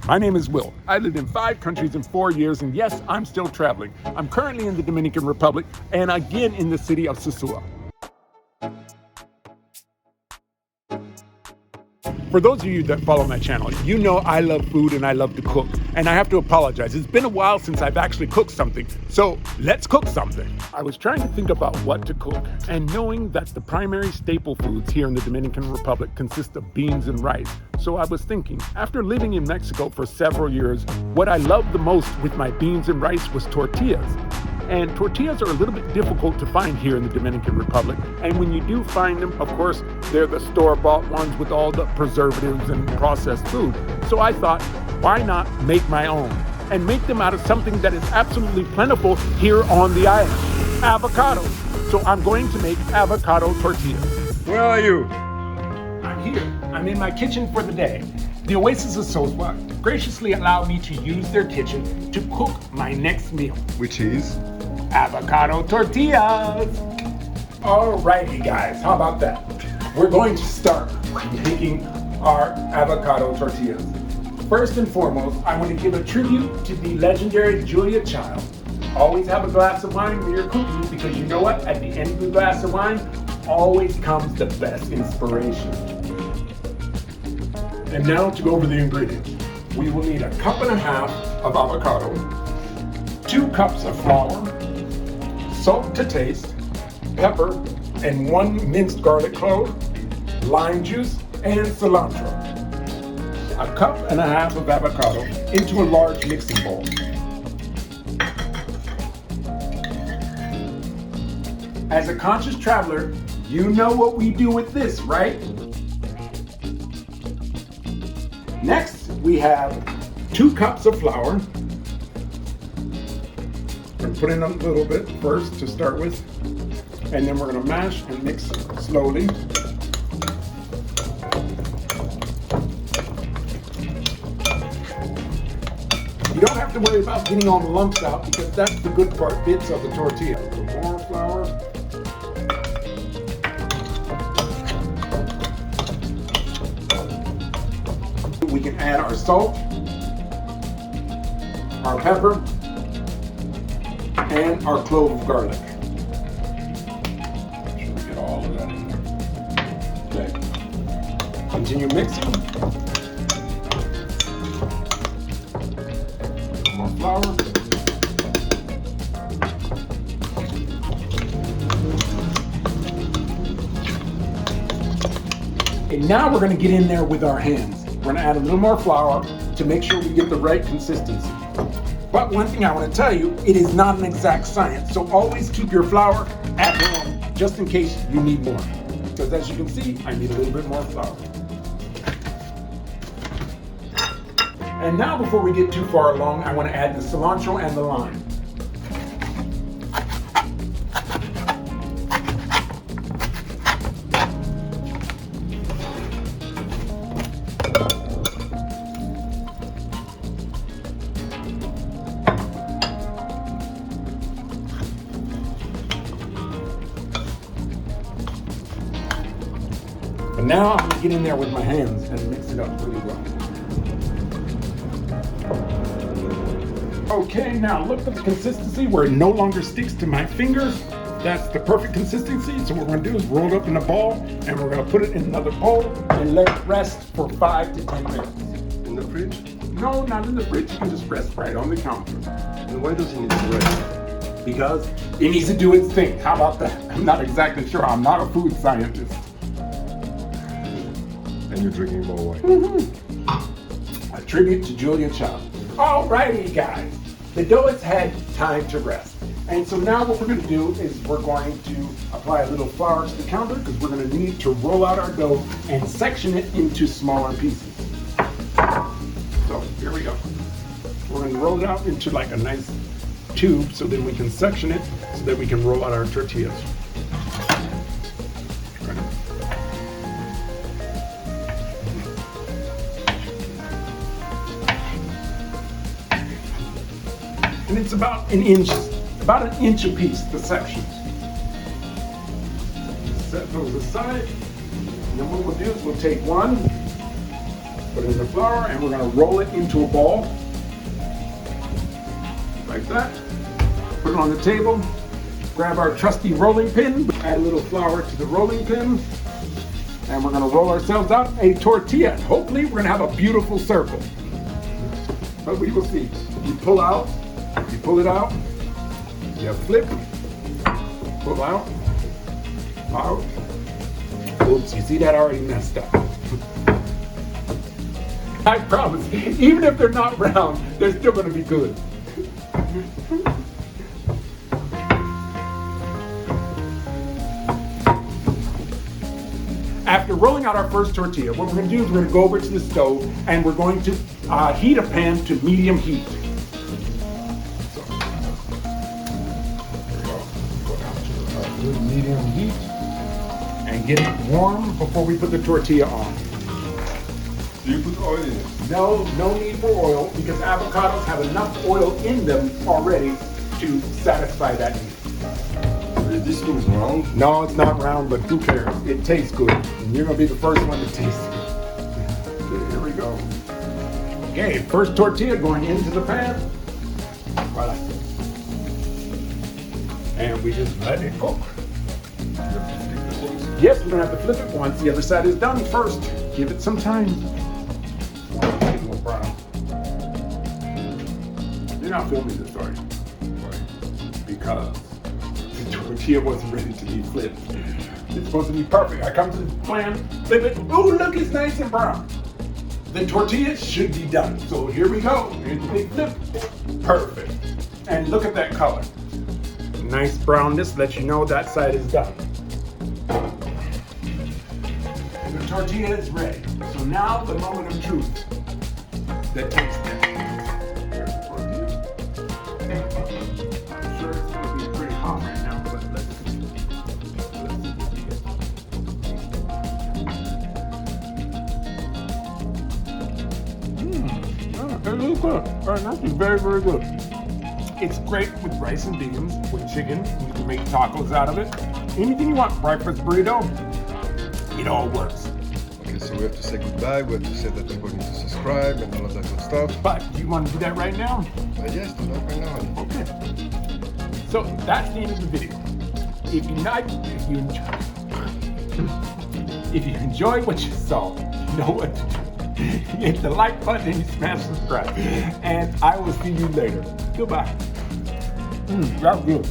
My name is Will. I lived in 5 countries in 4 years, and yes, I'm still traveling. I'm currently in the Dominican Republic and again in the city of Sosua. For those of you that follow my channel, you know I love food and I love to cook. And I have to apologize. It's been a while since I've actually cooked something. So let's cook something. I was trying to think about what to cook, and knowing that the primary staple foods here in the Dominican Republic consist of beans and rice. So I was thinking, after living in Mexico for several years, what I loved the most with my beans and rice was tortillas. And tortillas are a little bit difficult to find here in the Dominican Republic. And when you do find them, of course, they're the store-bought ones with all the preservatives and processed food. So I thought, why not make my own? And make them out of something that is absolutely plentiful here on the island, avocado. So I'm going to make avocado tortillas. Where are you? I'm here. I'm in my kitchen for the day. The Oasis of Sosua graciously allowed me to use their kitchen to cook my next meal, Which is? avocado tortillas. Alrighty guys, how about that? We're going to start making our avocado tortillas. First and foremost, I want to give a tribute to the legendary Julia Child. Always have a glass of wine when you're cooking, because you know what? At the end of the glass of wine always comes the best inspiration. And now to go over the ingredients. We will need 1.5 cups of avocado, 2 cups of flour, salt to taste, pepper, and 1 minced garlic clove, lime juice, and cilantro. 1.5 cups of avocado into a large mixing bowl. As a conscious traveler, you know what we do with this, right? Next, we have 2 cups of flour. We're going to put in a little bit first to start with, and then we're going to mash and mix slowly. You don't have to worry about getting all the lumps out, because that's the good bits of the tortilla. A little more flour. We can add our salt, our pepper, and our clove of garlic. Make sure we get all of that in there. Okay. Continue mixing. More flour. And now we're going to get in there with our hands. We're going to add a little more flour to make sure we get the right consistency. But one thing I want to tell you, it is not an exact science. So always keep your flour at hand, just in case you need more. Because as you can see, I need a little bit more flour. And now before we get too far along, I want to add the cilantro and the lime. But now I'm going to get in there with my hands and mix it up really well. Okay, now look at the consistency where it no longer sticks to my fingers. That's the perfect consistency. So what we're going to do is roll it up in a ball, and we're going to put it in another bowl and let it rest for 5 to 10 minutes. In the fridge? No, not in the fridge. You can just rest right on the counter. And why does it need to rest? Because it needs to do its thing. How about that? I'm not exactly sure. I'm not a food scientist. And you're drinking more wine. Mm-hmm. A tribute to Julia Child. Alrighty, guys. The dough has had time to rest. And so now what we're going to do is we're going to apply a little flour to the counter, because we're going to need to roll out our dough and section it into smaller pieces. So here we go. We're going to roll it out into like a nice tube, so then we can section it so that we can roll out our tortillas. And it's about an inch a piece, the sections. Set those aside. And then what we'll do is we'll take one Put it in the flour and we're gonna roll it into a ball. Like that. Put it on the table. Grab our trusty rolling pin. Add a little flour to the rolling pin. And we're gonna roll ourselves out a tortilla. Hopefully we're gonna have a beautiful circle. But we will see. You pull out, you pull it out, you flip, pull out, out. Oops, you see that already messed up. I promise, even if they're not round, they're still gonna be good. After rolling out our first tortilla, what we're going to do is we're going to go over to the stove and we're going to heat a pan to medium heat. So, go down to a good medium heat and get it warm before we put the tortilla on. Do you put oil in it? No need for oil because avocados have enough oil in them already to satisfy that need. This thing's round? No, it's not round, but who cares? It tastes good. And you're gonna be the first one to taste it. Okay, here we go. Okay, first tortilla going into the pan. Voila. And we just let it cook. Yes, we're gonna have to flip it once the other side is done first. Give it some time. You're not filming this, are you? Because the tortilla wasn't ready to be flipped. It's supposed to be perfect. I come to the plan, flip it. Ooh, look, it's nice and brown. The tortilla should be done. So here we go. Here's the big flip. Perfect. And look at that color. Nice brownness lets you know that side is done. And the tortilla is ready. So now the moment of truth. The taste test. Here's the tortilla. I'm sure it's going to be pretty hot right now, but let's see. It's really good. That's actually very, very good. It's great with rice and beans, with chicken. You can make tacos out of it. Anything you want, breakfast burrito, it all works. Okay, so we have to say goodbye. We have to say that people need to subscribe and all of that good stuff. But do you want to do that right now? Yes, do that right now. Okay. So that's the end of the video. If you enjoy what you saw, you know what to do. Hit the like button and smash subscribe. And I will see you later. Goodbye. That's good.